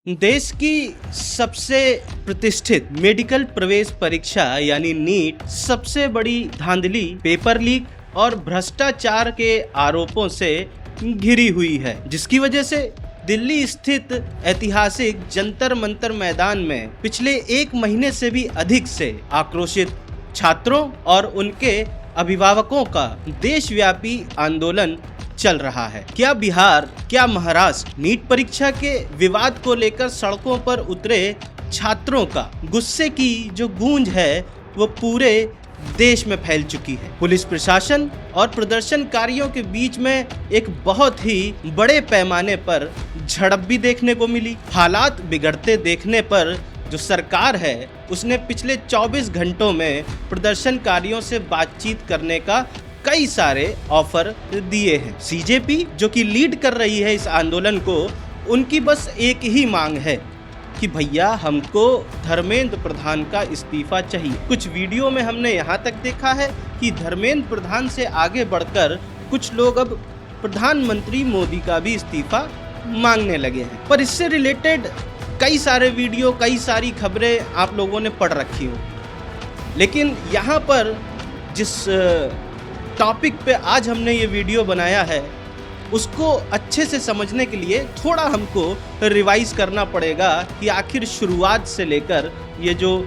देश की सबसे प्रतिष्ठित मेडिकल प्रवेश परीक्षा यानी नीट सबसे बड़ी धांधली, पेपर लीक और भ्रष्टाचार के आरोपों से घिरी हुई है, जिसकी वजह से दिल्ली स्थित ऐतिहासिक जंतर मंतर मैदान में पिछले एक महीने से भी अधिक से आक्रोशित छात्रों और उनके अभिभावकों का देशव्यापी आंदोलन चल रहा है। क्या बिहार, क्या महाराष्ट्र नीट परीक्षा के विवाद को लेकर सड़कों पर उतरे छात्रों का गुस्से की जो गूंज है वो पूरे देश में फैल चुकी है। पुलिस प्रशासन और प्रदर्शनकारियों के बीच में एक बहुत ही बड़े पैमाने पर झड़प भी देखने को मिली। हालात बिगड़ते देखने पर जो सरकार है उसने पिछले 24 घंटों में प्रदर्शनकारियों से बातचीत करने का कई सारे ऑफर दिए हैं। सीजेपी जो कि लीड कर रही है इस आंदोलन को, उनकी बस एक ही मांग है कि भैया हमको धर्मेंद्र प्रधान का इस्तीफा चाहिए। कुछ वीडियो में हमने यहाँ तक देखा है कि धर्मेंद्र प्रधान से आगे बढ़कर कुछ लोग अब प्रधानमंत्री मोदी का भी इस्तीफा मांगने लगे हैं। पर इससे रिलेटेड कई सारे वीडियो, कई सारी खबरें आप लोगों ने पढ़ रखी हो, लेकिन यहाँ पर जिस टॉपिक पे आज हमने ये वीडियो बनाया है उसको अच्छे से समझने के लिए थोड़ा हमको रिवाइज करना पड़ेगा कि आखिर शुरुआत से लेकर ये जो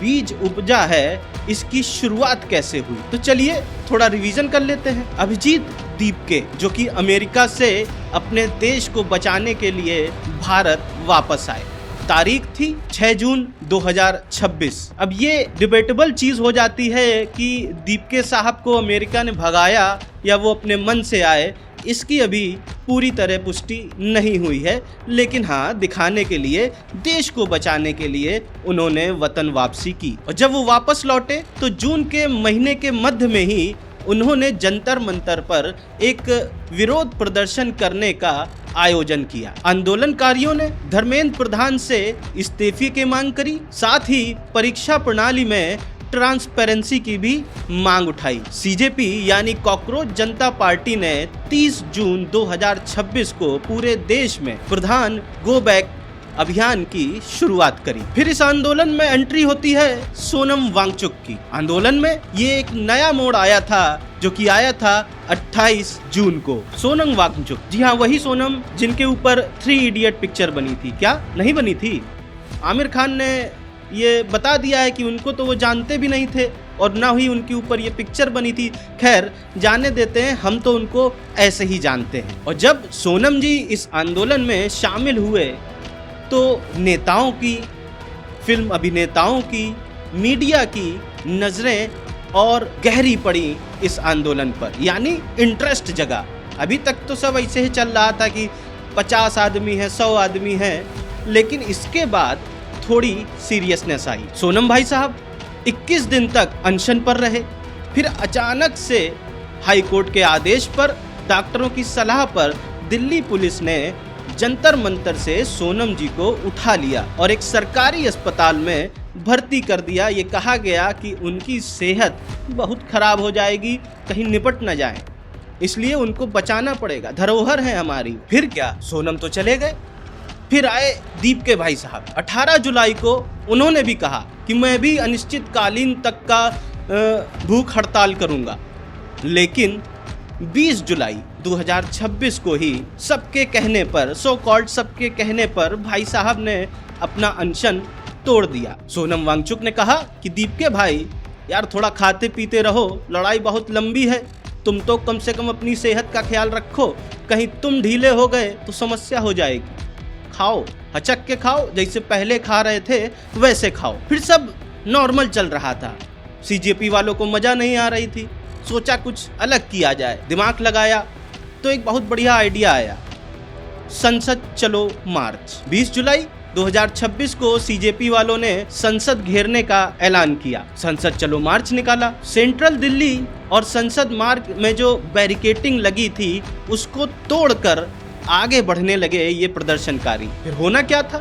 बीज उपजा है इसकी शुरुआत कैसे हुई। तो चलिए थोड़ा रिवीजन कर लेते हैं। अभिजीत दीपके जो कि अमेरिका से अपने देश को बचाने के लिए भारत वापस आए, तारीख थी 6 जून 2026। अब ये डिबेटेबल चीज हो जाती है कि दीपके साहब को अमेरिका ने भगाया या वो अपने मन से आए, इसकी अभी पूरी तरह पुष्टि नहीं हुई है, लेकिन हाँ दिखाने के लिए, देश को बचाने के लिए उन्होंने वतन वापसी की। और जब वो वापस लौटे तो जून के महीने के मध्य में ही उन्होंने जंतर मंतर पर एक विरोध प्रदर्शन करने का आयोजन किया। आंदोलनकारियों ने धर्मेंद्र प्रधान से इस्तीफे की मांग करी, साथ ही परीक्षा प्रणाली में ट्रांसपेरेंसी की भी मांग उठाई। सीजेपी यानी कॉकरोच जनता पार्टी ने 30 जून 2026 को पूरे देश में प्रधान गो बैक अभियान की शुरुआत करी। फिर इस आंदोलन में एंट्री होती है सोनम वांगचुक की। आंदोलन में ये एक नया मोड़ आया था जो कि आया था 28 जून को। सोनम वांगचुक, जी हाँ वही सोनम जिनके ऊपर 3 इडियट पिक्चर बनी थी। क्या नहीं बनी थी? आमिर खान ने ये बता दिया है कि उनको तो वो जानते भी नहीं थे और ना ही उनके ऊपर ये पिक्चर बनी थी। खैर जाने देते हैं, हम तो उनको ऐसे ही जानते हैं। और जब सोनम जी इस आंदोलन में शामिल हुए तो नेताओं की, फिल्म अभिनेताओं की, मीडिया की नजरें और गहरी पड़ी इस आंदोलन पर, यानी इंटरेस्ट जगा। अभी तक तो सब ऐसे ही चल रहा था कि 50 आदमी है, 100 आदमी है, लेकिन इसके बाद थोड़ी सीरियसनेस आई। सोनम भाई साहब 21 दिन तक अनशन पर रहे, फिर अचानक से हाई कोर्ट के आदेश पर, डॉक्टरों की सलाह पर दिल्ली पुलिस ने जंतर मंतर से सोनम जी को उठा लिया और एक सरकारी अस्पताल में भर्ती कर दिया। ये कहा गया कि उनकी सेहत बहुत खराब हो जाएगी, कहीं निपट न जाए, इसलिए उनको बचाना पड़ेगा, धरोहर है हमारी। फिर क्या, सोनम तो चले गए। फिर आए दीपके भाई साहब। 18 जुलाई को उन्होंने भी कहा कि मैं भी अनिश्चितकालीन तक का भूख हड़ताल करूंगा, लेकिन 20 जुलाई 2026 को ही सबके कहने पर, सो कॉल्ड सबके कहने पर, भाई साहब ने अपना अनशन तोड़ दिया। सोनम वांगचुक ने कहा कि दीपके भाई यार थोड़ा खाते पीते रहो, लड़ाई बहुत लंबी है, तुम तो कम से कम अपनी सेहत का ख्याल रखो, कहीं तुम ढीले हो गए तो समस्या हो जाएगी। खाओ, हचक के खाओ, जैसे पहले खा रहे थे वैसे खाओ। फिर सब नॉर्मल चल रहा था। सीजेपी वालों को मजा नहीं आ रही थी, सोचा कुछ अलग किया जाए, दिमाग लगाया तो एक बहुत बढ़िया आइडिया आया, संसद चलो मार्च। 20 जुलाई 2026 को सीजेपी वालों ने संसद घेरने का ऐलान किया, संसद चलो मार्च निकाला। सेंट्रल दिल्ली और संसद मार्ग में जो बैरिकेटिंग लगी थी उसको तोड़कर आगे बढ़ने लगे ये प्रदर्शनकारी। फिर होना क्या था,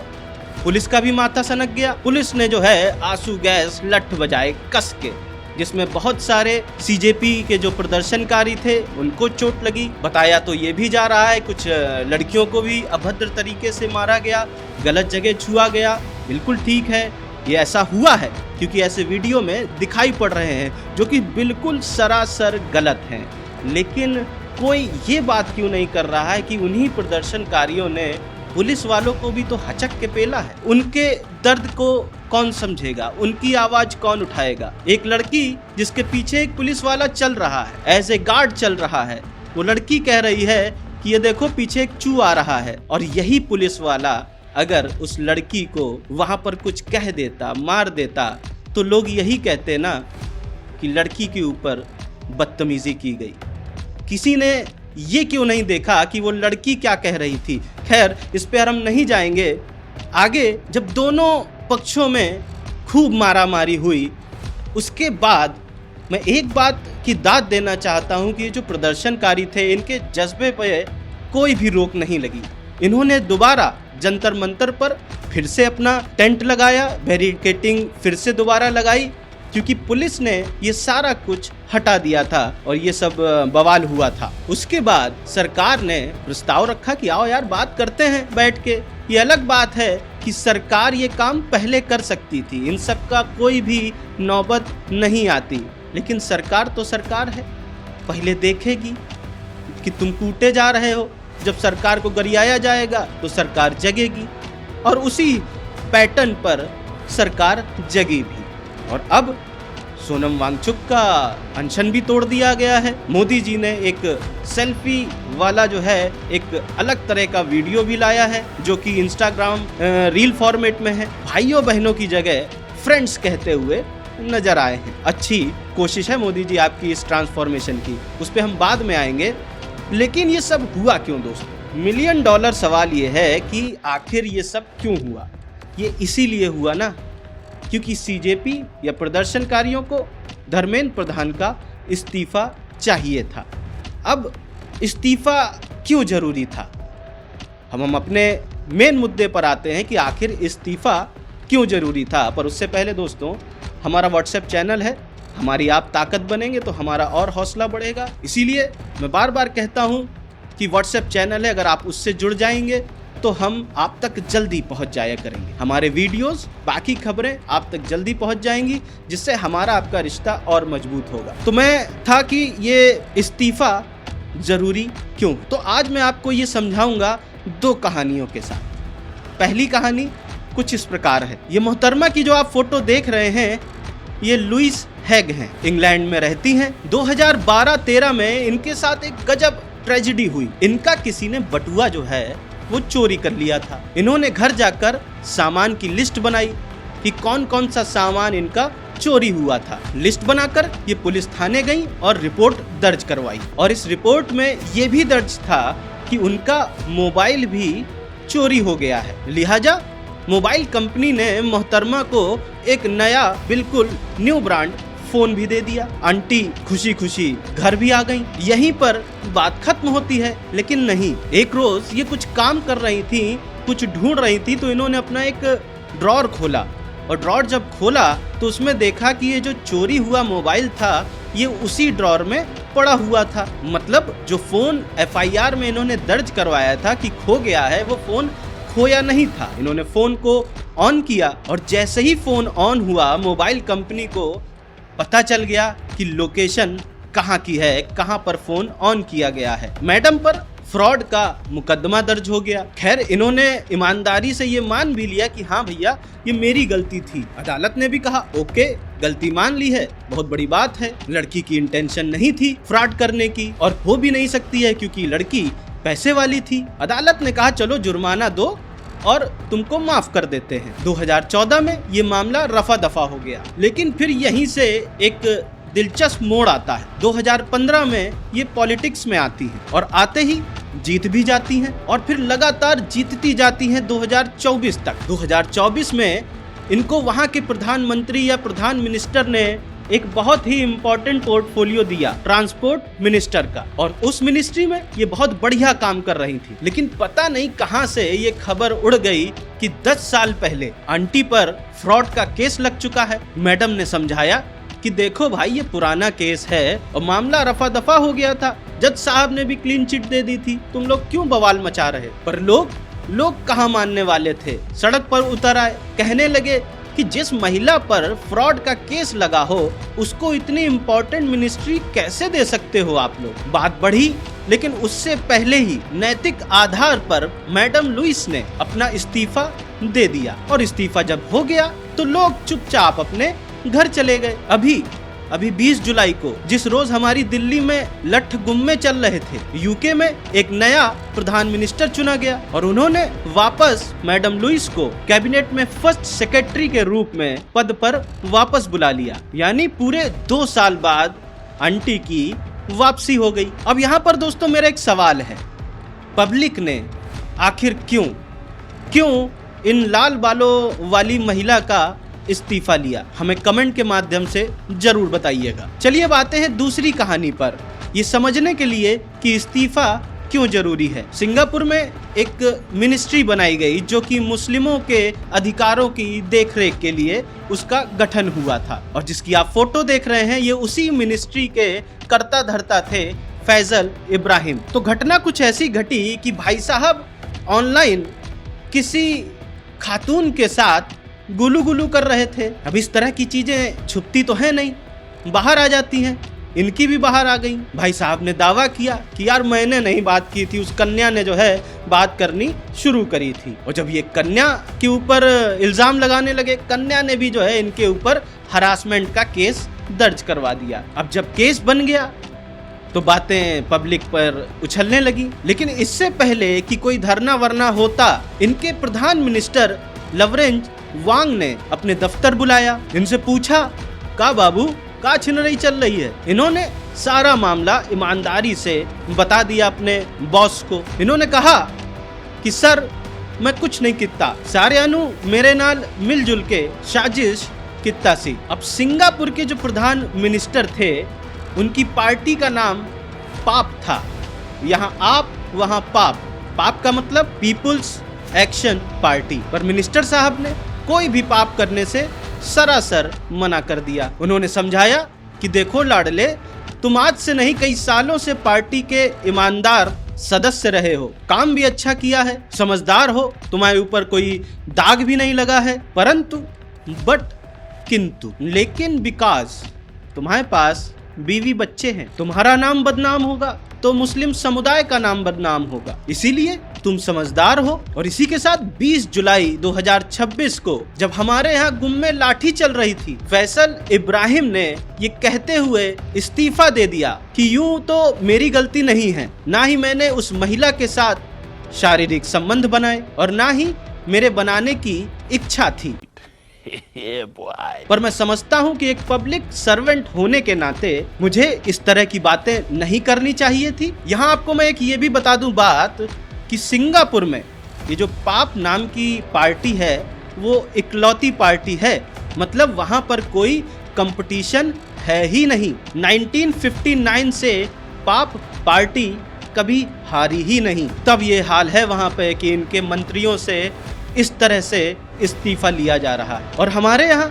पुलिस का भी माथा सनक गया। पुलिस ने जो है आंसू गैस लठ बजाए कस के, जिसमें बहुत सारे सीजेपी के जो प्रदर्शनकारी थे उनको चोट लगी। बताया तो ये भी जा रहा है कुछ लड़कियों को भी अभद्र तरीके से मारा गया, गलत जगह छुआ गया। बिल्कुल ठीक है, ये ऐसा हुआ है क्योंकि ऐसे वीडियो में दिखाई पड़ रहे हैं जो कि बिल्कुल सरासर गलत हैं। लेकिन कोई ये बात क्यों नहीं कर रहा है कि उन्हीं प्रदर्शनकारियों ने पुलिस वालों को भी तो हचक के पेला है। उनके दर्द को कौन समझेगा, उनकी आवाज कौन उठाएगा। एक लड़की जिसके पीछे एक पुलिस वाला चल रहा है, एज ए गार्ड चल रहा है, वो लड़की कह रही है कि ये देखो पीछे एक चू आ रहा है। और यही पुलिस वाला अगर उस लड़की को वहां पर कुछ कह देता, मार देता, तो लोग यही कहते ना कि लड़की के ऊपर बदतमीजी की गई। किसी ने ये क्यों नहीं देखा कि वो लड़की क्या कह रही थी। खैर, इस पर हम नहीं जाएंगे। आगे जब दोनों पक्षों में खूब मारामारी हुई, उसके बाद मैं एक बात की दाद देना चाहता हूं कि ये जो प्रदर्शनकारी थे, इनके जज्बे पे कोई भी रोक नहीं लगी। इन्होंने दोबारा जंतर मंतर पर फिर से अपना टेंट लगाया, बैरिकेडिंग फिर से दोबारा लगाई, क्योंकि पुलिस ने ये सारा कुछ हटा दिया था और ये सब बवाल हुआ था। उसके बाद सरकार ने प्रस्ताव रखा कि आओ यार बात करते हैं बैठ के। ये अलग बात है कि सरकार ये काम पहले कर सकती थी, इन सब का कोई भी नौबत नहीं आती, लेकिन सरकार तो सरकार है, पहले देखेगी कि तुम कूटे जा रहे हो। जब सरकार को गरियाया जाएगा तो सरकार जगेगी, और उसी पैटर्न पर सरकार जगी भी। और अब सोनम वांगचुक का अनशन भी तोड़ दिया गया है। मोदी जी ने एक सेल्फी वाला जो है एक अलग तरह का वीडियो भी लाया है जो कि इंस्टाग्राम रील फॉर्मेट में है। भाइयों बहनों की जगह फ्रेंड्स कहते हुए नजर आए हैं। अच्छी कोशिश है मोदी जी आपकी इस ट्रांसफॉर्मेशन की, उस पर हम बाद में आएंगे। लेकिन ये सब हुआ क्यों दोस्तों? मिलियन डॉलर सवाल ये है कि आखिर ये सब क्यों हुआ। ये इसीलिए हुआ ना क्योंकि सीजेपी या प्रदर्शनकारियों को धर्मेंद्र प्रधान का इस्तीफा चाहिए था। अब इस्तीफा क्यों जरूरी था? हम अपने मेन मुद्दे पर आते हैं कि आखिर इस्तीफा क्यों जरूरी था। पर उससे पहले दोस्तों, हमारा व्हाट्सएप चैनल है, हमारी आप ताकत बनेंगे तो हमारा और हौसला बढ़ेगा। इसीलिए मैं बार बार कहता हूं कि व्हाट्सएप चैनल है, अगर आप उससे जुड़ जाएंगे तो हम आप तक जल्दी पहुंच जाया करेंगे। हमारे वीडियोस, बाकी खबरें आप तक जल्दी पहुंच जाएंगी, जिससे हमारा आपका रिश्ता और मजबूत होगा। तो मैं था कि ये इस्तीफा जरूरी क्यों। तो आज मैं आपको ये समझाऊंगा दो कहानियों के साथ। पहली कहानी कुछ इस प्रकार है। ये मोहतरमा की जो आप फोटो देख रहे हैं, ये लुइस हैग हैं, इंग्लैंड में रहती हैं। 2012-13 में इनके साथ एक गजब ट्रेजेडी हुई। इनका किसी ने बटुआ जो है वो चोरी कर लिया था। इन्होंने घर जाकर सामान की लिस्ट बनाई कि कौन कौन सा सामान इनका चोरी हुआ था। लिस्ट बनाकर ये पुलिस थाने गई और रिपोर्ट दर्ज करवाई। और इस रिपोर्ट में ये भी दर्ज था कि उनका मोबाइल भी चोरी हो गया है। लिहाजा मोबाइल कंपनी ने मोहतरमा को एक नया बिल्कुल न्यू ब्रांड फोन भी दे दिया। आंटी खुशी खुशी घर भी आ गई। यहीं पर बात खत्म होती है, लेकिन नहीं। एक रोज ये कुछ काम कर रही थी, कुछ ढूंढ रही थी, तो इन्होंने अपना एक ड्रॉर खोला। और ड्रॉर जब खोला तो उसमें देखा कि ये जो चोरी हुआ मोबाइल था ये उसी ड्रॉर में पड़ा हुआ था। मतलब जो फोन FIR में इन्होंने दर्ज करवाया था कि खो गया है, वो फोन खोया नहीं था। इन्होंने फोन को ऑन किया और जैसे ही फोन ऑन हुआ, मोबाइल कंपनी को पता चल गया कि लोकेशन कहाँ की है, कहाँ पर फोन ऑन किया गया है। मैडम पर फ्रॉड का मुकदमा दर्ज हो गया। खैर, इन्होंने ईमानदारी से ये मान भी लिया कि हाँ भैया ये मेरी गलती थी। अदालत ने भी कहा ओके, गलती मान ली है, बहुत बड़ी बात है। लड़की की इंटेंशन नहीं थी फ्रॉड करने की, और हो भी नहीं सकती है क्योंकि लड़की पैसे वाली थी। अदालत ने कहा चलो जुर्माना दो और तुमको माफ कर देते हैं। 2014 में ये मामला रफा दफा हो गया। लेकिन फिर यहीं से एक दिलचस्प मोड़ आता है। 2015 में ये पॉलिटिक्स में आती हैं और आते ही जीत भी जाती हैं और फिर लगातार जीतती जाती हैं 2024 तक। 2024 में इनको वहां के प्रधानमंत्री या प्रधान मिनिस्टर ने एक बहुत ही इम्पोर्टेंट पोर्टफोलियो दिया, ट्रांसपोर्ट मिनिस्टर का, और उस मिनिस्ट्री में ये बहुत बढ़िया काम कर रही थी। लेकिन पता नहीं कहां से ये खबर उड़ गई कि 10 साल पहले आंटी पर फ्रॉड का केस लग चुका है। मैडम ने समझाया कि देखो भाई ये पुराना केस है और मामला रफा दफा हो गया था, जज साहब ने भी क्लीन चिट दे दी थी, तुम लोग क्यों बवाल मचा रहे। पर लोग कहाँ मानने वाले थे, सड़क पर उतर आए, कहने लगे कि जिस महिला पर फ्रॉड का केस लगा हो उसको इतनी इम्पोर्टेंट मिनिस्ट्री कैसे दे सकते हो आप लोग। बात बढ़ी, लेकिन उससे पहले ही नैतिक आधार पर मैडम लुइस ने अपना इस्तीफा दे दिया और इस्तीफा जब हो गया तो लोग चुपचाप अपने घर चले गए। अभी 20 जुलाई को, जिस रोज हमारी दिल्ली में लठ गुम्मे चल रहे थे, यूके में एक नया प्रधान मिनिस्टर चुना गया और उन्होंने वापस मैडम लुइस को कैबिनेट में फर्स्ट सेक्रेटरी के रूप में पद पर वापस बुला लिया। यानी पूरे 2 साल बाद आंटी की वापसी हो गई। अब यहाँ पर दोस्तों मेरा एक सवाल है, पब्लिक ने आखिर क्यों इन लाल बालों वाली महिला का इस्तीफा लिया, हमें कमेंट के माध्यम से जरूर बताइएगा। चलिए अब आते हैं दूसरी कहानी पर, ये समझने के लिए कि इस्तीफा क्यों जरूरी है। सिंगापुर में एक मिनिस्ट्री बनाई गई जो कि मुस्लिमों के अधिकारों की देखरेख के लिए उसका गठन हुआ था और जिसकी आप फोटो देख रहे हैं ये उसी मिनिस्ट्री के कर्ता धर्ता थे, फैजल इब्राहिम। तो घटना कुछ ऐसी घटी कि भाई साहब ऑनलाइन किसी खातून के साथ गुलू कर रहे थे। अब इस तरह की चीजें छुपती तो है नहीं, बाहर आ जाती हैं, इनकी भी बाहर आ गई। भाई साहब ने दावा किया कि यार मैंने नहीं बात की थी, उस कन्या ने जो है बात करनी शुरू करी थी। और जब ये कन्या के ऊपर इल्जाम लगाने लगे, कन्या ने भी जो है इनके ऊपर हरासमेंट का केस दर्ज करवा दिया। अब जब केस बन गया तो बातें पब्लिक पर उछलने लगी। लेकिन इससे पहले कि कोई धरना वरना होता, इनके प्रधान मिनिस्टर लवरेंस वांग ने अपने दफ्तर बुलाया, इनसे पूछा का बाबू का छिनरई चल रही है। इन्होंने सारा मामला ईमानदारी से बता दिया अपने बॉस को। इन्होंने कहा कि सर मैं कुछ नहीं किता, सारे अनु मेरे नाल मिलजुल के साजिश किता सी। अब सिंगापुर के जो प्रधान मिनिस्टर थे उनकी पार्टी का नाम पाप था, यहाँ आप वहाँ पाप का मतलब पीपुल्स एक्शन पार्टी। पर मिनिस्टर साहब ने कोई भी पाप करने से सरासर मना कर दिया। उन्होंने समझाया कि देखो लाडले, तुम आज से नहीं कई सालों से पार्टी के ईमानदार सदस्य रहे हो, काम भी अच्छा किया है, समझदार हो, तुम्हारे ऊपर कोई दाग भी नहीं लगा है, परंतु किंतु लेकिन बिकॉज तुम्हारे पास बीवी बच्चे हैं, तुम्हारा नाम बदनाम होगा तो मुस्लिम समुदाय का नाम बदनाम होगा, इसीलिए तुम समझदार हो। और इसी के साथ 20 जुलाई 2026 को जब हमारे यहाँ गुम्मे लाठी चल रही थी, फैसल इब्राहिम ने ये कहते हुए इस्तीफा दे दिया कि यूं तो मेरी गलती नहीं है, ना ही मैंने उस महिला के साथ शारीरिक संबंध बनाए और ना ही मेरे बनाने की इच्छा थी। पर मैं समझता हूँ कि एक पब्लिक सर्वेंट होने के नाते मुझे इस तरह की बातें नहीं करनी चाहिए थी। यहाँ आपको मैं एक ये भी बता दूं बात कि सिंगापुर में ये जो पाप नाम की पार्टी है वो इकलौती पार्टी है, मतलब वहाँ पर कोई कंपटीशन है ही नहीं। 1959 से पाप पार्टी कभी हारी ही नहीं, तब ये हाल है वहाँ पे कि इनके मंत्रियों से इस तरह से इस्तीफा लिया जा रहा है। और हमारे यहाँ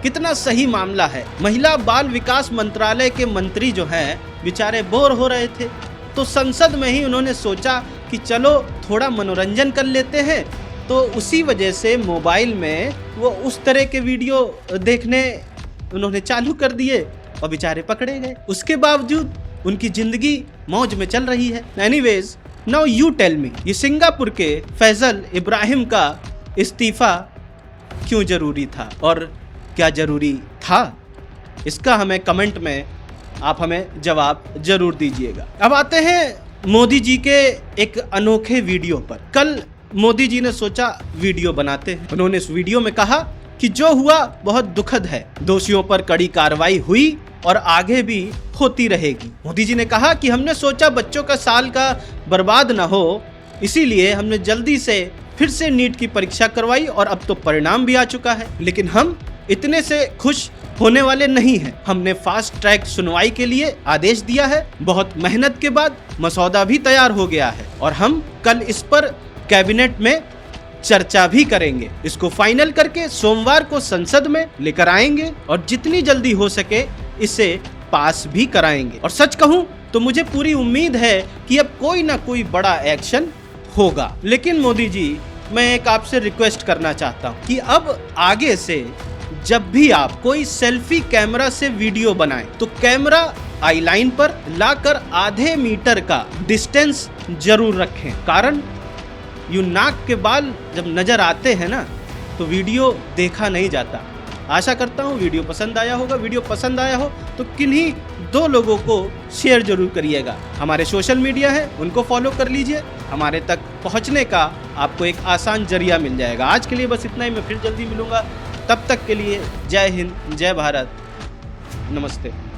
कितना सही मामला है, महिला बाल विकास मंत्रालय के मंत्री जो हैं बेचारे बोर हो रहे थे, तो संसद में ही उन्होंने सोचा कि चलो थोड़ा मनोरंजन कर लेते हैं, तो उसी वजह से मोबाइल में वो उस तरह के वीडियो देखने उन्होंने चालू कर दिए और बेचारे पकड़े गए। उसके बावजूद उनकी जिंदगी मौज में चल रही है। Anyways, now you tell me, ये सिंगापुर के फैजल इब्राहिम का इस्तीफा क्यों जरूरी था और क्या जरूरी था, इसका हमें कमेंट में आप हमें जवाब जरूर दीजिएगा। अब आते हैं मोदी जी के एक अनोखे वीडियो पर। कल मोदी जी ने सोचा वीडियो बनाते हैं। उन्होंने इस वीडियो में कहा कि जो हुआ बहुत दुखद है, दोषियों पर कड़ी कार्रवाई हुई और आगे भी होती रहेगी। मोदी जी ने कहा कि हमने सोचा बच्चों का साल का बर्बाद ना हो, इसीलिए हमने जल्दी से फिर से नीट की परीक्षा करवाई और अब तो परिणाम भी आ चुका है, लेकिन हम इतने से खुश होने वाले नहीं हैं। हमने फास्ट ट्रैक सुनवाई के लिए आदेश दिया है, बहुत मेहनत के बाद मसौदा भी तैयार हो गया है और हम कल इस पर कैबिनेट में चर्चा भी करेंगे। इसको फाइनल करके सोमवार को संसद में लेकर आएंगे और जितनी जल्दी हो सके इसे पास भी कराएंगे। और सच कहूं तो मुझे पूरी उम्मीद है कि अब कोई ना कोई बड़ा एक्शन होगा। लेकिन मोदी जी, मैं एक आपसे रिक्वेस्ट करना चाहता हूं कि अब आगे से जब भी आप कोई सेल्फी कैमरा से वीडियो बनाएं तो कैमरा आई लाइन पर लाकर आधे मीटर का डिस्टेंस जरूर रखें। कारण यूं नाक के बाल जब नजर आते हैं ना तो वीडियो देखा नहीं जाता। आशा करता हूँ वीडियो पसंद आया होगा। वीडियो पसंद आया हो तो किन्हीं 2 लोगों को शेयर जरूर करिएगा। हमारे सोशल मीडिया है उनको फॉलो कर लीजिए। हमारे तक पहुँचने का आपको एक आसान जरिया मिल जाएगा। आज के लिए बस इतना ही। मैं फिर जल्दी मिलूंगा। तब तक के लिए जय हिंद, जय भारत, नमस्ते।